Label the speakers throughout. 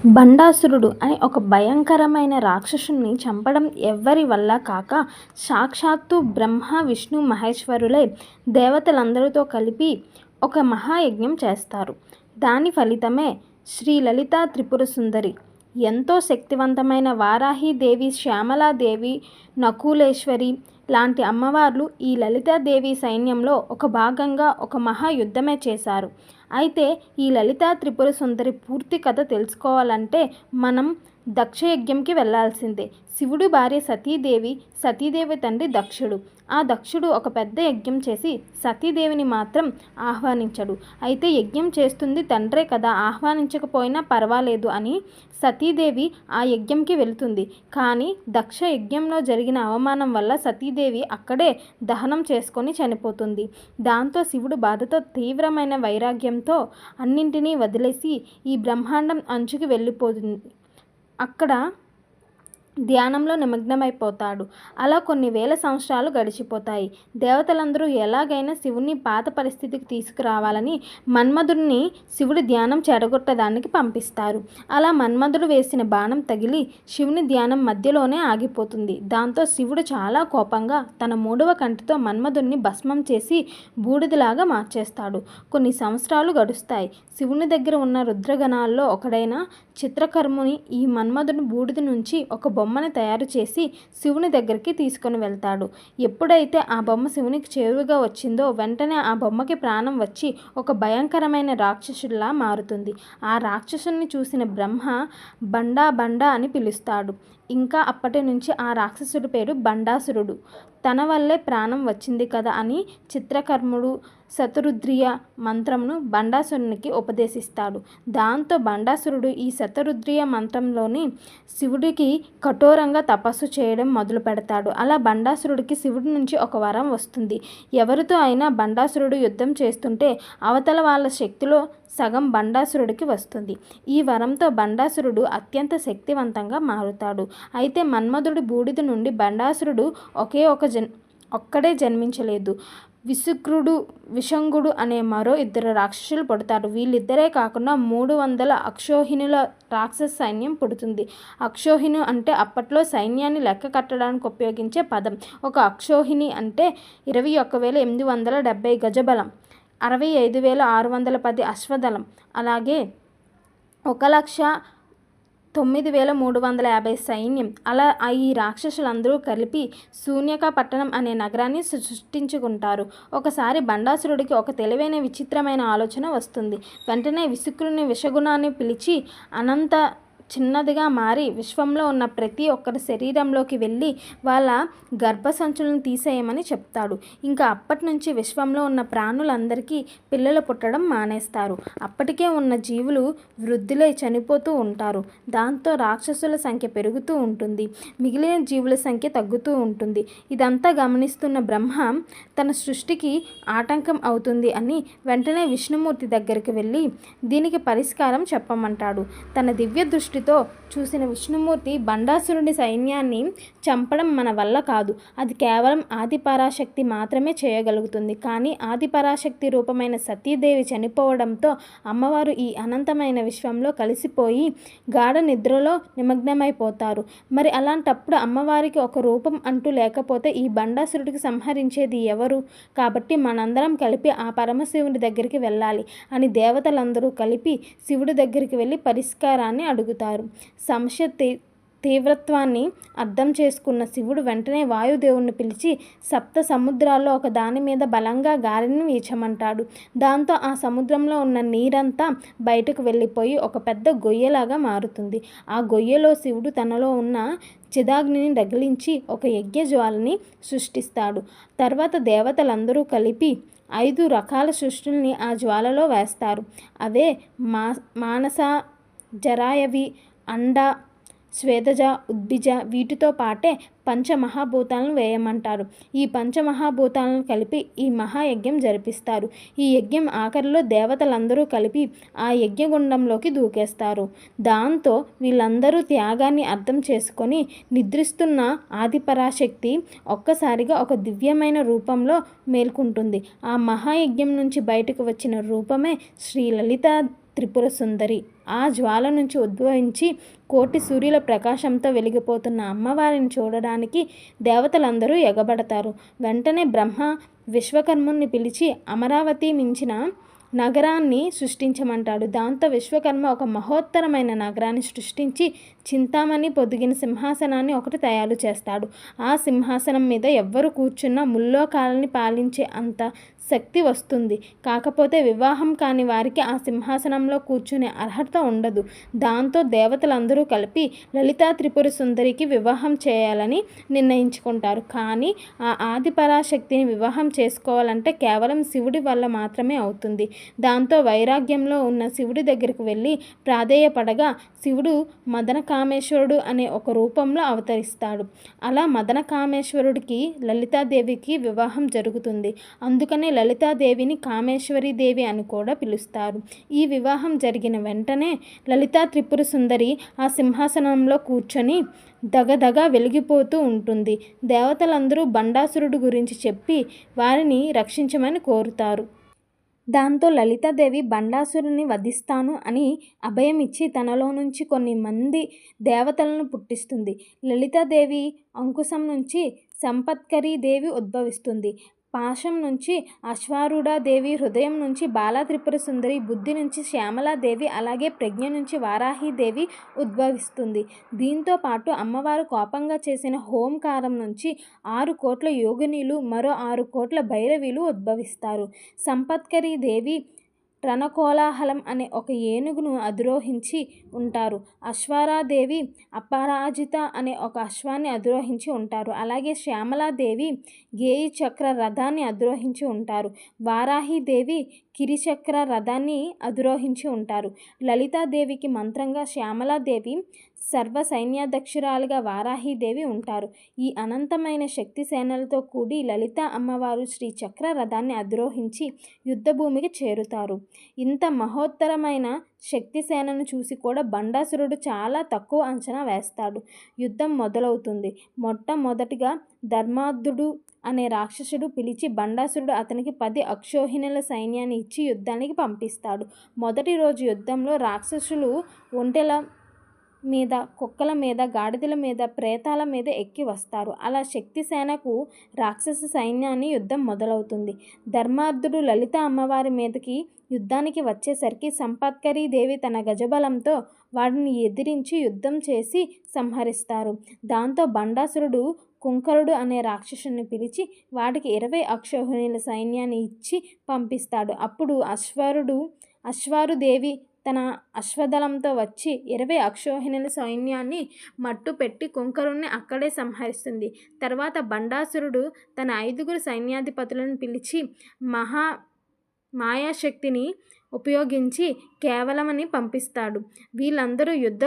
Speaker 1: బండాసురుడు అనే ఒక భయంకరమైన రాక్షసుని చంపడం ఎవ్వరి వల్ల కాక సాక్షాత్తు బ్రహ్మ విష్ణు మహేశ్వరులే దేవతలందరితో కలిపి ఒక మహాయజ్ఞం చేస్తారు. దాని ఫలితమే శ్రీ లలితా త్రిపుర సుందరి. ఎంతో శక్తివంతమైన వారాహీదేవి, శ్యామలాదేవి, నకులేశ్వరి లాంటి అమ్మవార్లు ఈ లలితాదేవి సైన్యంలో ఒక భాగంగా ఒక మహాయుద్ధమే చేశారు. అయితే ఈ లలితా త్రిపుర సుందరి పూర్తి కథ తెలుసుకోవాలంటే మనం దక్షయజ్ఞంకి వెళ్ళాల్సిందే. శివుడి భార్య సతీదేవి, సతీదేవి తండ్రి దక్షుడు. ఆ దక్షుడు ఒక పెద్ద యజ్ఞం చేసి సతీదేవిని మాత్రం ఆహ్వానించడు. అయితే యజ్ఞం చేస్తుంది తండ్రే కదా, ఆహ్వానించకపోయినా పర్వాలేదు అని సతీదేవి ఆ యజ్ఞంకి వెళుతుంది. కానీ దక్ష యజ్ఞంలో జరిగిన అవమానం వల్ల సతీదేవి అక్కడే దహనం చేసుకొని చనిపోతుంది. దాంతో శివుడు బాధతో తీవ్రమైన వైరాగ్యంతో అన్నింటినీ వదిలేసి ఈ బ్రహ్మాండం అంచుకి వెళ్ళిపోతుంది. అక్కడ ధ్యానంలో నిమగ్నమైపోతాడు. అలా కొన్ని వేల సంవత్సరాలు గడిచిపోతాయి. దేవతలందరూ ఎలాగైనా శివుని పాత పరిస్థితికి తీసుకురావాలని మన్మధుడిని శివుడి ధ్యానం చెడగొట్టడానికి పంపిస్తారు. అలా మన్మధుడు వేసిన బాణం తగిలి శివుని ధ్యానం మధ్యలోనే ఆగిపోతుంది. దాంతో శివుడు చాలా కోపంగా తన 3వ కంటితో మన్మధుడిని భస్మం చేసి బూడిదలాగా మార్చేస్తాడు. కొన్ని సంవత్సరాలు గడుస్తాయి. శివుని దగ్గర ఉన్న రుద్రగణాల్లో ఒకడైన చిత్రకర్ముని ఈ మన్మధుని బూడిద నుంచి ఒక బొమ్మని తయారు చేసి శివుని దగ్గరికి తీసుకొని వెళ్తాడు. ఎప్పుడైతే ఆ బొమ్మ శివునికి చేరువగా వచ్చిందో వెంటనే ఆ బొమ్మకి ప్రాణం వచ్చి ఒక భయంకరమైన రాక్షసుడిలా మారుతుంది. ఆ రాక్షసుని చూసిన బ్రహ్మ బండా బండా అని పిలుస్తాడు. ఇంకా అప్పటి నుంచి ఆ రాక్షసుడి పేరు బండాసురుడు. తన వల్లే ప్రాణం వచ్చింది కదా అని చిత్రకర్ముడు శతరుద్రియ మంత్రంను బండాసురునికి ఉపదేశిస్తాడు. దాంతో బండాసురుడు ఈ శతరుద్రియ మంత్రంలోని శివుడికి కఠోరంగా తపస్సు చేయడం మొదలు పెడతాడు. అలా బండాసురుడికి శివుడి నుంచి ఒక వరం వస్తుంది. ఎవరితో అయినా బండాసురుడు యుద్ధం చేస్తుంటే అవతల వాళ్ళ శక్తిలో సగం బండాసురుడికి వస్తుంది. ఈ వరంతో బండాసురుడు అత్యంత శక్తివంతంగా మారుతాడు. అయితే మన్మధుడి బూడిద నుండి బండాసురుడు ఒక్కడే జన్మించలేదు. విశుక్రుడు, విషంగుడు అనే మరో 2 రాక్షసులు పుడతారు. వీళ్ళిద్దరే కాకుండా 300 అక్షోహిణుల రాక్షస సైన్యం పుడుతుంది. అక్షోహిణి అంటే అప్పట్లో సైన్యాన్ని లెక్క కట్టడానికి ఉపయోగించే పదం. ఒక అక్షోహిణి అంటే 21,870 గజబలం, 65,610 అశ్వదళం, అలాగే 1,09,350 సైన్యం. అలా ఈ రాక్షసులందరూ కలిపి శూన్యక పట్టణం అనే నగరాన్ని సృష్టించుకుంటారు. ఒకసారి బండాసురుడికి ఒక తెలివైన విచిత్రమైన ఆలోచన వస్తుంది. వెంటనే విశుక్రుని విషగుణాన్ని పిలిచి అనంత చిన్నదిగా మారి విశ్వంలో ఉన్న ప్రతి ఒక్కరి శరీరంలోకి వెళ్ళి వాళ్ళ గర్భసంచులను తీసేయమని చెప్తాడు. ఇంకా అప్పటి నుంచి విశ్వంలో ఉన్న ప్రాణులందరికీ పిల్లలు పుట్టడం మానేస్తారు. అప్పటికే ఉన్న జీవులు వృద్ధులై చనిపోతూ ఉంటారు. దాంతో రాక్షసుల సంఖ్య పెరుగుతూ ఉంటుంది, మిగిలిన జీవుల సంఖ్య తగ్గుతూ ఉంటుంది. ఇదంతా గమనిస్తున్న బ్రహ్మ తన సృష్టికి ఆటంకం అవుతుంది అని వెంటనే విష్ణుమూర్తి దగ్గరికి వెళ్ళి దీనికి పరిష్కారం చెప్పమంటాడు. తన దివ్య దృష్టితో చూసిన విష్ణుమూర్తి బండాసురుడి సైన్యాన్ని చంపడం మన వల్ల కాదు, అది కేవలం ఆదిపరాశక్తి మాత్రమే చేయగలుగుతుంది. కానీ ఆదిపరాశక్తి రూపమైన సతీదేవి చనిపోవడంతో అమ్మవారు ఈ అనంతమైన విశ్వంలో కలిసిపోయి గాఢ నిద్రలో నిమగ్నమైపోతారు. మరి అలాంటప్పుడు అమ్మవారికి ఒక రూపం అంటూ లేకపోతే ఈ బండాసురుడికి సంహరించేది ఎవరు? కాబట్టి మనందరం కలిపి ఆ పరమశివుడి దగ్గరికి వెళ్ళాలి అని దేవతలందరూ కలిపి శివుడి దగ్గరికి వెళ్ళి పరిష్కారాన్ని అడుగుతారు. సమస్య తీవ్రత్వాన్ని అర్థం చేసుకున్న శివుడు వెంటనే వాయుదేవుణ్ణి పిలిచి సప్త సముద్రాల్లో ఒక దాని మీద బలంగా గాలిని వీచమంటాడు. దాంతో ఆ సముద్రంలో ఉన్న నీరంతా బయటకు వెళ్ళిపోయి ఒక పెద్ద గొయ్యలాగా మారుతుంది. ఆ గొయ్యలో శివుడు తనలో ఉన్న చిదాగ్నిని రగిలించి ఒక యజ్ఞజ్వాలని సృష్టిస్తాడు. తర్వాత దేవతలందరూ కలిపి 5 రకాల సృష్టిల్ని ఆ జ్వాలలో వేస్తారు. అవే మానస, జరాయవి, అండ, శ్వేతజ, ఉద్భిజ. వీటితో పాటే పంచమహాభూతాలను వేయమంటారు. ఈ పంచమహాభూతాలను కలిపి ఈ మహాయజ్ఞం జరిపిస్తారు. ఈ యజ్ఞం ఆఖరిలో దేవతలందరూ కలిపి ఆ యజ్ఞగుండంలోకి దూకేస్తారు. దాంతో వీళ్ళందరూ త్యాగాన్ని అర్థం చేసుకొని నిద్రిస్తున్న ఆదిపరాశక్తి ఒక్కసారిగా ఒక దివ్యమైన రూపంలో మేల్కుంటుంది. ఆ మహాయజ్ఞం నుంచి బయటకు వచ్చిన రూపమే శ్రీ లలితా త్రిపుర సుందరి. ఆ జ్వాల నుంచి ఉద్భవించి కోటి సూర్యుల ప్రకాశంతో వెలిగిపోతున్న అమ్మవారిని చూడడానికి దేవతలందరూ ఎగబడతారు. వెంటనే బ్రహ్మ విశ్వకర్ముని పిలిచి అమరావతి మించిన నగరాన్ని సృష్టించమంటాడు. దాంతో విశ్వకర్మ ఒక మహోత్తరమైన నగరాన్ని సృష్టించి చింతామణి పొదిగిన సింహాసనాన్ని ఒకటి తయారు చేస్తాడు. ఆ సింహాసనం మీద ఎవ్వరు కూర్చున్నా ముల్లోకాలని పాలించే అంత శక్తి వస్తుంది. కాకపోతే వివాహం కాని వారికి ఆ సింహాసనంలో కూర్చునే అర్హత ఉండదు. దాంతో దేవతలందరూ కలిపి లలితా త్రిపుర సుందరికి వివాహం చేయాలని నిర్ణయించుకుంటారు. కానీ ఆ ఆదిపరాశక్తిని వివాహం చేసుకోవాలంటే కేవలం శివుడి వల్ల మాత్రమే అవుతుంది. దాంతో వైరాగ్యంలో ఉన్న శివుడి దగ్గరకు వెళ్ళి ప్రాధేయపడగా శివుడు మదన కామేశ్వరుడు అనే ఒక రూపంలో అవతరిస్తాడు. అలా మదన కామేశ్వరుడికి లలితాదేవికి వివాహం జరుగుతుంది. అందుకనే లలితాదేవిని కామేశ్వరి దేవి అని కూడా పిలుస్తారు. ఈ వివాహం జరిగిన వెంటనే లలితా త్రిపుర సుందరి ఆ సింహాసనంలో కూర్చొని దగదగ వెలిగిపోతూ ఉంటుంది. దేవతలందరూ బండాసురుడు గురించి చెప్పి వారిని రక్షించమని కోరుతారు. దాంతో లలితాదేవి బండాసురుని వధిస్తాను అని అభయం ఇచ్చి తనలో నుంచి కొన్ని మంది దేవతలను పుట్టిస్తుంది. లలితాదేవి అంకుశం నుంచి సంపత్కరీ దేవి ఉద్భవిస్తుంది. పాశం నుంచి అశ్వారూఢాదేవి, హృదయం నుంచి బాలా త్రిపుర సుందరి, బుద్ధి నుంచి శ్యామలాదేవి, అలాగే ప్రజ్ఞ నుంచి వారాహీదేవి ఉద్భవిస్తుంది. దీంతో పాటు అమ్మవారు కోపంగా చేసిన హోంకారం నుంచి 6 కోట్ల యోగినీలు, మరో 6 కోట్ల భైరవీలు ఉద్భవిస్తారు. సంపత్కరీ దేవి రణకోలాహలం అనే ఒక ఏనుగును అధిరోహించి ఉంటారు. అశ్వారాదేవి అపరాజిత అనే ఒక అశ్వాన్ని అధిరోహించి ఉంటారు. అలాగే శ్యామలాదేవి గేయి చక్ర రథాన్ని అధిరోహించి ఉంటారు. వారాహీదేవి కిరిచక్ర రథాన్ని అధిరోహించి ఉంటారు. లలితాదేవికి మంత్రంగా శ్యామలాదేవి, సర్వ సైన్యాధ్యక్షురాలుగా వారాహీదేవి ఉంటారు. ఈ అనంతమైన శక్తి సేనలతో కూడి లలిత అమ్మవారు శ్రీ చక్ర రథాన్ని అధిరోహించి యుద్ధభూమికి చేరుతారు. ఇంత మహోత్తరమైన శక్తి సేనను చూసి కూడా బండాసురుడు చాలా తక్కువ అంచనా వేస్తాడు. యుద్ధం మొదలవుతుంది. మొట్టమొదటిగా ధర్మార్థుడు అనే రాక్షసుడు పిలిచి బండాసురుడు అతనికి 10 అక్షోహిణుల సైన్యాన్ని ఇచ్చి యుద్ధానికి పంపిస్తాడు. మొదటి రోజు యుద్ధంలో రాక్షసులు ఒంటెల మీద, కుక్కల మీద, గాడిదల మీద, ప్రేతాల మీద ఎక్కి వస్తారు. అలా శక్తిసేనకు రాక్షస సైన్యాన్ని యుద్ధం మొదలవుతుంది. ధర్మార్థుడు లలిత అమ్మవారి మీదకి యుద్ధానికి వచ్చేసరికి సంపత్కరీ దేవి తన గజబలంతో వాడిని ఎదిరించి యుద్ధం చేసి సంహరిస్తారు. దాంతో బండాసురుడు కుంకరుడు అనే రాక్షసుని పిలిచి వాడికి 20 అక్షోహిణుల సైన్యాన్ని ఇచ్చి పంపిస్తాడు. అప్పుడు అశ్వారుదేవి తన అశ్వదళంతో వచ్చి 20 అక్షోహిణుల సైన్యాన్ని మట్టు పెట్టి కుంకరుణ్ణి అక్కడే సంహరిస్తుంది. తర్వాత బండాసురుడు తన 5 సైన్యాధిపతులను పిలిచి మాయాశక్తిని ఉపయోగించి కేవలమని పంపిస్తాడు. వీళ్ళందరూ యుద్ధ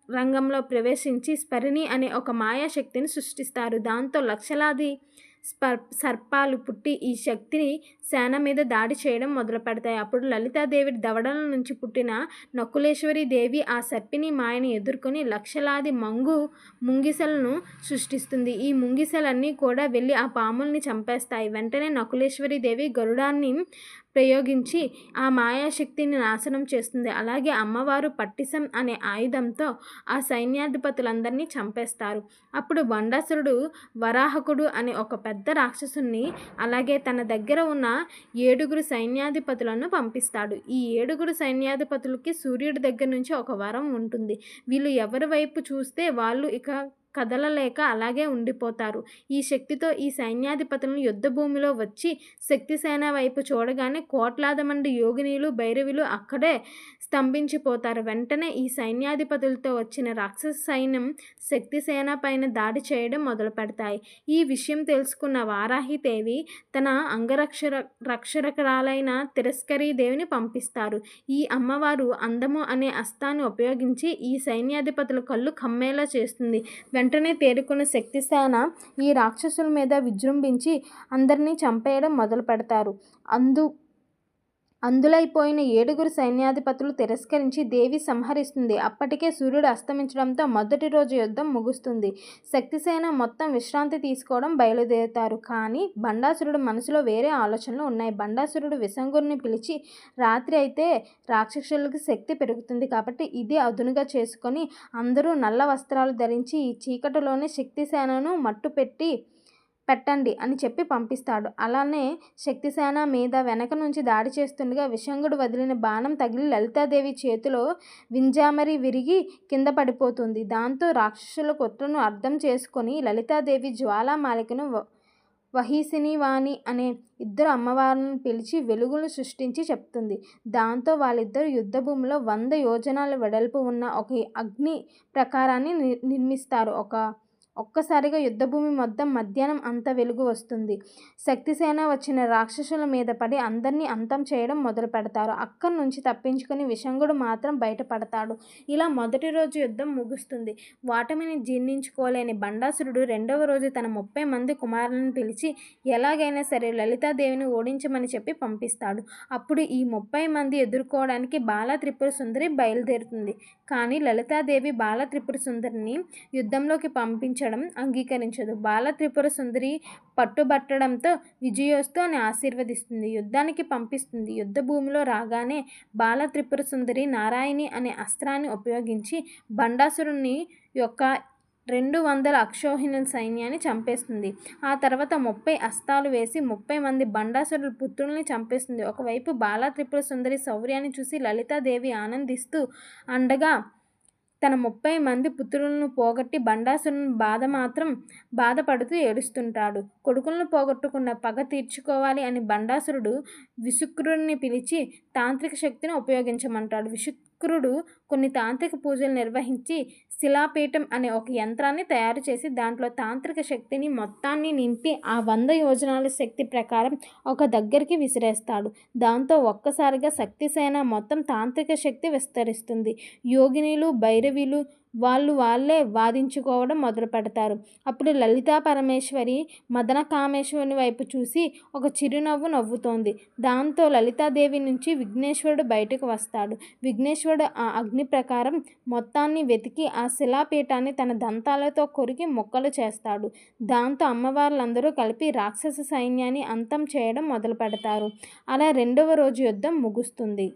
Speaker 1: రంగంలో ప్రవేశించి స్పరిణి అనే ఒక మాయాశక్తిని సృష్టిస్తారు. దాంతో లక్షలాది సర్పాలు పుట్టి ఈ శక్తిని సేన మీద దాడి చేయడం మొదలు పెడతాయి. అప్పుడు లలితాదేవి దవడల నుంచి పుట్టిన నకులేశ్వరి దేవి ఆ సర్పిని మాయని ఎదుర్కొని లక్షలాది ముంగిసలను సృష్టిస్తుంది. ఈ ముంగిసలన్నీ కూడా వెళ్ళి ఆ పాముల్ని చంపేస్తాయి. వెంటనే నకులేశ్వరి దేవి గరుడాన్ని ప్రయోగించి ఆ మాయాశక్తిని నాశనం చేస్తుంది. అలాగే అమ్మవారు పట్టిసం అనే ఆయుధంతో ఆ సైన్యాధిపతులందరినీ చంపేస్తారు. అప్పుడు బండాసురుడు వరాహకుడు అనే ఒక పెద్ద రాక్షసుని, అలాగే తన దగ్గర ఉన్న 7 సైన్యాధిపతులను పంపిస్తాడు. ఈ 7 సైన్యాధిపతులకి సూర్యుడి దగ్గర నుంచి ఒక వరం ఉంటుంది. వీళ్ళు ఎవరి వైపు చూస్తే వాళ్ళు ఇక కదలలేక అలాగే ఉండిపోతారు. ఈ శక్తితో ఈ సైన్యాధిపతులను యుద్ధభూమిలో వచ్చి శక్తిసేన వైపు చూడగానే కోట్లాది మంది యోగినీలు, భైరవులు అక్కడే స్తంభించిపోతారు. వెంటనే ఈ సైన్యాధిపతులతో వచ్చిన రాక్షస సైన్యం శక్తిసేన పైన దాడి చేయడం మొదలు పెడతాయి. ఈ విషయం తెలుసుకున్న వారాహిదేవి తన రక్షకురాలైన తిరస్కరీ దేవిని పంపిస్తారు. ఈ అమ్మవారు అందము అనే అస్త్రాన్ని ఉపయోగించి ఈ సైన్యాధిపతుల కళ్ళు కమ్మేలా చేస్తుంది. వెంటనే తేరుకున్న శక్తిసేన ఈ రాక్షసుల మీద విజృంభించి అందరినీ చంపేయడం మొదలు పెడతారు. అందులైపోయిన 7 సైన్యాధిపతులు తిరస్కరించి దేవి సంహరిస్తుంది. అప్పటికే సూర్యుడు అస్తమించడంతో మొదటి రోజు యుద్ధం ముగుస్తుంది. శక్తిసేన మొత్తం విశ్రాంతి తీసుకోవడం బయలుదేరుతారు. కానీ బండాసురుడు మనసులో వేరే ఆలోచనలు ఉన్నాయి. బండాసురుడు విశంగుడిని పిలిచి, రాత్రి అయితే రాక్షసులకు శక్తి పెరుగుతుంది కాబట్టి ఇది అదునుగా చేసుకొని అందరూ నల్ల వస్త్రాలు ధరించి ఈ చీకటిలోనే శక్తిసేనను పెట్టండి అని చెప్పి పంపిస్తాడు. అలానే శక్తిసేన మీద వెనక నుంచి దాడి చేస్తుండగా విశంగుడు వదిలిన బాణం తగిలి లలితాదేవి చేతిలో వింజామరి విరిగి కింద పడిపోతుంది. దాంతో రాక్షసుల కుట్రను అర్థం చేసుకొని లలితాదేవి జ్వాలామాలికను వహీసిని వాణి అనే 2 అమ్మవారులను పిలిచి వెలుగులు సృష్టించి చెప్తుంది. దాంతో వాళ్ళిద్దరూ యుద్ధభూమిలో 100 యోజనాల వెడల్పు ఉన్న ఒక అగ్ని ప్రాకారాన్ని నిర్మిస్తారు. ఒక్కసారిగా యుద్ధభూమి మొత్తం మధ్యాహ్నం అంతా వెలుగు వస్తుంది. శక్తిసేన వచ్చిన రాక్షసుల మీద పడి అందరినీ అంతం చేయడం మొదలు పెడతారు. అక్కడి నుంచి తప్పించుకొని విశంగుడు మాత్రం బయటపడతాడు. ఇలా మొదటి రోజు యుద్ధం ముగుస్తుంది. వాటమిని జీర్ణించుకోలేని బండాసురుడు రెండవ రోజు తన 30 మంది కుమారులను పిలిచి ఎలాగైనా సరే లలితాదేవిని ఓడించమని చెప్పి పంపిస్తాడు. అప్పుడు ఈ 30 మంది ఎదుర్కోవడానికి బాల త్రిపుర సుందరి బయలుదేరుతుంది. కానీ లలితాదేవి బాల త్రిపుర సుందరిని యుద్ధంలోకి పంపించడం అంగీకరించదు. బాల త్రిపుర సుందరి పట్టుబట్టడంతో విజయోస్తు అని ఆశీర్వదిస్తుంది. యుద్ధానికి పంపిస్తుంది. యుద్ధ భూమిలో రాగానే బాల త్రిపుర సుందరి నారాయణి అనే అస్త్రాన్ని ఉపయోగించి బండాసురుని యొక్క 200 అక్షౌహిణుల సైన్యాన్ని చంపేస్తుంది. ఆ తర్వాత 30 అస్త్రాలు వేసి 30 మంది బండాసురుల పుత్రుల్ని చంపేస్తుంది. ఒకవైపు బాల త్రిపుర సుందరి శౌర్యాన్ని చూసి లలితాదేవి ఆనందిస్తూ అండగా తన 30 మంది పుత్రులను పోగొట్టి బండాసురుని బాధపడుతూ ఏడుస్తుంటాడు. కొడుకులను పోగొట్టుకున్న పగ తీర్చుకోవాలి అని బండాసురుడు విశుక్రుడిని పిలిచి తాంత్రిక శక్తిని ఉపయోగించమంటాడు. విశుక్రుడు కొన్ని తాంత్రిక పూజలు నిర్వహించి శిలాపీఠం అనే ఒక యంత్రాన్ని తయారు చేసి దాంట్లో తాంత్రిక శక్తిని మొత్తాన్ని నింపి ఆ 100 యోజనాల శక్తి ప్రకారం ఒక దగ్గరికి విసిరేస్తాడు. దాంతో ఒక్కసారిగా శక్తిసేన మొత్తం తాంత్రిక శక్తి విస్తరిస్తుంది. యోగినులు, భైరవులు వాళ్ళే వాదించుకోవడం మొదలు పెడతారు. అప్పుడు లలితా పరమేశ్వరి మదన కామేశ్వరుని వైపు చూసి ఒక చిరునవ్వు నవ్వుతోంది. దాంతో లలితాదేవి నుంచి విఘ్నేశ్వరుడు బయటకు వస్తాడు. విఘ్నేశ్వరుడు ఆ అగ్ని ప్రకారం మొత్తాన్ని వెతికి ఆ శిలాపీఠాన్ని తన దంతాలతో కొరికి ముక్కలు చేస్తాడు. దాంతో అమ్మవార్లందరూ కలిపి రాక్షస సైన్యాన్ని అంతం చేయడం మొదలు పెడతారు. అలా రెండవ రోజు యుద్ధం ముగుస్తుంది.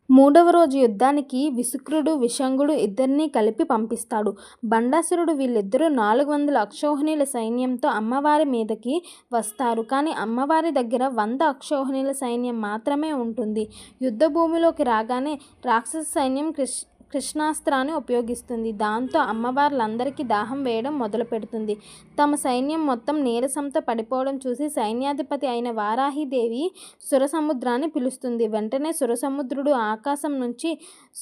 Speaker 1: మూడవ రోజు యుద్ధానికి విశుక్రుడు, విశంగుడు ఇద్దరినీ కలిపి పంపిస్తాడు. బండాసురుడు వీళ్ళిద్దరూ 400 అక్షౌహిణుల సైన్యంతో అమ్మవారి మీదకి వస్తారు. కానీ అమ్మవారి దగ్గర 100 అక్షౌహిణుల సైన్యం మాత్రమే ఉంటుంది. యుద్ధ భూమిలోకి రాగానే రాక్షస సైన్యం కృష్ణాస్త్రాన్ని ఉపయోగిస్తుంది. దాంతో అమ్మవార్లందరికీ దాహం వేయడం మొదలు పెడుతుంది. తమ సైన్యం మొత్తం నీరసంతో పడిపోవడం చూసి సైన్యాధిపతి అయిన వారాహిదేవి సురసముద్రాన్ని పిలుస్తుంది. వెంటనే సురసముద్రుడు ఆకాశం నుంచి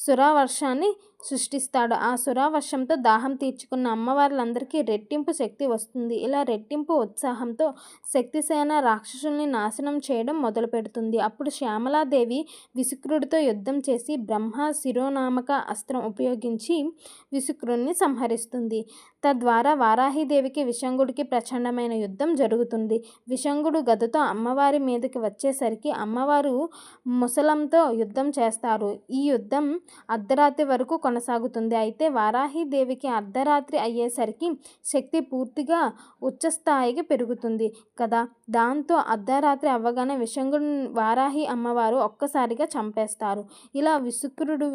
Speaker 1: సురవర్షాన్ని సృష్టిస్తాడు. ఆ సురావర్షంతో దాహం తీర్చుకున్న అమ్మవార్లందరికీ రెట్టింపు శక్తి వస్తుంది. ఇలా రెట్టింపు ఉత్సాహంతో శక్తిసేన రాక్షసుల్ని నాశనం చేయడం మొదలు పెడుతుంది. అప్పుడు శ్యామలాదేవి విశుక్రుడితో యుద్ధం చేసి బ్రహ్మ శిరోనామక అస్త్రం ఉపయోగించి విశుక్రుడిని సంహరిస్తుంది. తద్వారా వారాహిదేవికి విశంగుడికి ప్రచండమైన యుద్ధం జరుగుతుంది. విశంగుడు గదతో అమ్మవారి మీదకి వచ్చేసరికి అమ్మవారు ముసలంతో యుద్ధం చేస్తారు. ఈ యుద్ధం అర్ధరాత్రి వరకు కొనసాగుతుంది. అయితే వారాహిదేవికి అర్ధరాత్రి అయ్యేసరికి శక్తి పూర్తిగా ఉచ్చస్థాయికి పెరుగుతుంది కదా. దాంతో అర్ధరాత్రి అవ్వగానే విశంగుడు వారాహి అమ్మవారు ఒక్కసారిగా చంపేస్తారు. ఇలా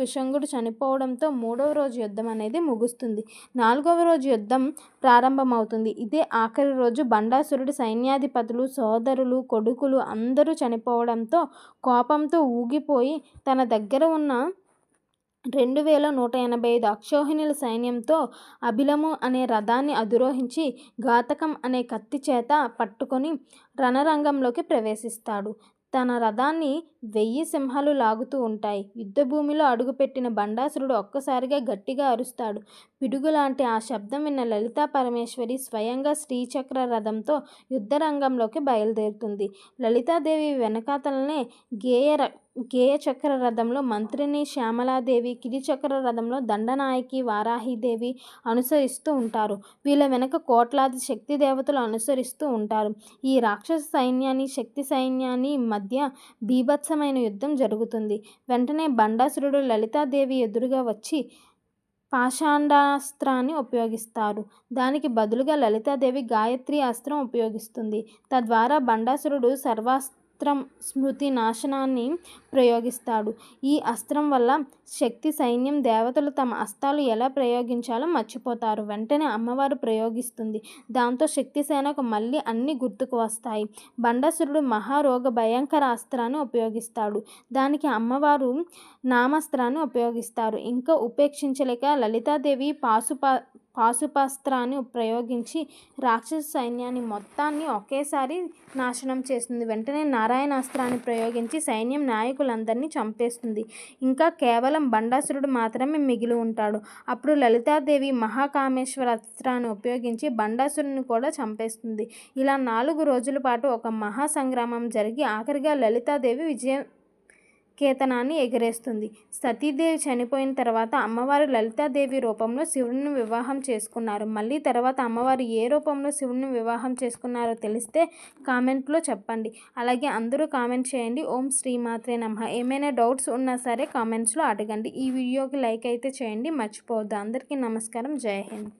Speaker 1: విశంగుడు చనిపోవడంతో మూడవ రోజు యుద్ధం అనేది ముగుస్తుంది. నాలుగవ రోజు యుద్ధం ప్రారంభమవుతుంది. ఇదే ఆఖరి రోజు. బండాసురుడి సైన్యాధిపతులు, సోదరులు, కొడుకులు అందరూ చనిపోవడంతో కోపంతో ఊగిపోయి తన దగ్గర ఉన్న 2185 అక్షౌహిణుల సైన్యంతో అభిలము అనే రథాన్ని అధిరోహించి ఘాతకం అనే కత్తి చేత పట్టుకొని రణరంగంలోకి ప్రవేశిస్తాడు. తన రథాన్ని 1000 సింహాలు లాగుతూ ఉంటాయి. యుద్ధభూమిలో అడుగుపెట్టిన బండాసురుడు ఒక్కసారిగా గట్టిగా అరుస్తాడు. పిడుగులాంటి ఆ శబ్దం విన్న లలితా పరమేశ్వరి స్వయంగా శ్రీచక్ర రథంతో యుద్ధరంగంలోకి బయలుదేరుతుంది. లలితాదేవి వెనకాతలనే గేయ చక్ర రథంలో మంత్రిని శ్యామలాదేవి, కిరిచక్ర రథంలో దండనాయకి వారాహిదేవి అనుసరిస్తూ ఉంటారు. వీళ్ళ వెనక కోట్లాది శక్తి దేవతలు అనుసరిస్తూ ఉంటారు. ఈ రాక్షస సైన్యాన్ని, శక్తి సైన్యాన్ని మధ్య బీభత్స బీభత్సమైన యుద్ధం జరుగుతుంది. వెంటనే బండాసురుడు లలితాదేవి ఎదురుగా వచ్చి పాషాండాస్త్రాన్ని ఉపయోగిస్తారు. దానికి బదులుగా లలితాదేవి గాయత్రి అస్త్రం ఉపయోగిస్తుంది. తద్వారా బండాసురుడు సర్వాస్త్రం స్మృతి నాశనాన్ని ప్రయోగిస్తాడు. ఈ అస్త్రం వల్ల శక్తి సైన్యం దేవతలు తమ అస్త్రాలు ఎలా ప్రయోగించాలో మర్చిపోతారు. వెంటనే అమ్మవారు ప్రయోగిస్తుంది. దాంతో శక్తిసేనకు మళ్ళీ అన్నీ గుర్తుకు వస్తాయి. బండాసురుడు మహారోగ భయంకర అస్త్రాన్ని ఉపయోగిస్తాడు. దానికి అమ్మవారు నామాస్త్రాన్ని ఉపయోగిస్తారు. ఇంకా ఉపేక్షించలేక లలితాదేవి పాశుపాస్త్రాన్ని ప్రయోగించి రాక్షస సైన్యాన్ని మొత్తాన్ని ఒకేసారి నాశనం చేస్తుంది. వెంటనే నారాయణాస్త్రాన్ని ప్రయోగించి సైన్యం నాయకులందరినీ చంపేస్తుంది. ఇంకా కేవలం బండాసురుడు మాత్రమే మిగిలి ఉంటాడు. అప్పుడు లలితాదేవి మహాకామేశ్వర అస్త్రాన్ని ఉపయోగించి బండాసురుని కూడా చంపేస్తుంది. ఇలా 4 రోజుల పాటు ఒక మహాసంగ్రామం జరిగి ఆఖరిగా లలితాదేవి కేతనాన్ని ఎగరేస్తుంది. సతీదేవి చనిపోయిన తర్వాత అమ్మవారు లలితాదేవి రూపంలో శివుడిని వివాహం చేసుకున్నారు. మళ్ళీ తర్వాత అమ్మవారు ఏ రూపంలో శివుడిని వివాహం చేసుకున్నారో తెలిస్తే కామెంట్లో చెప్పండి. అలాగే అందరూ కామెంట్ చేయండి. ఓం శ్రీమాత్రే నమః. ఏమైనా డౌట్స్ ఉన్నా సరే కామెంట్స్లో అడగండి. ఈ వీడియోకి లైక్ అయితే చేయండి, మర్చిపోవద్దు. అందరికీ నమస్కారం. జై హింద్.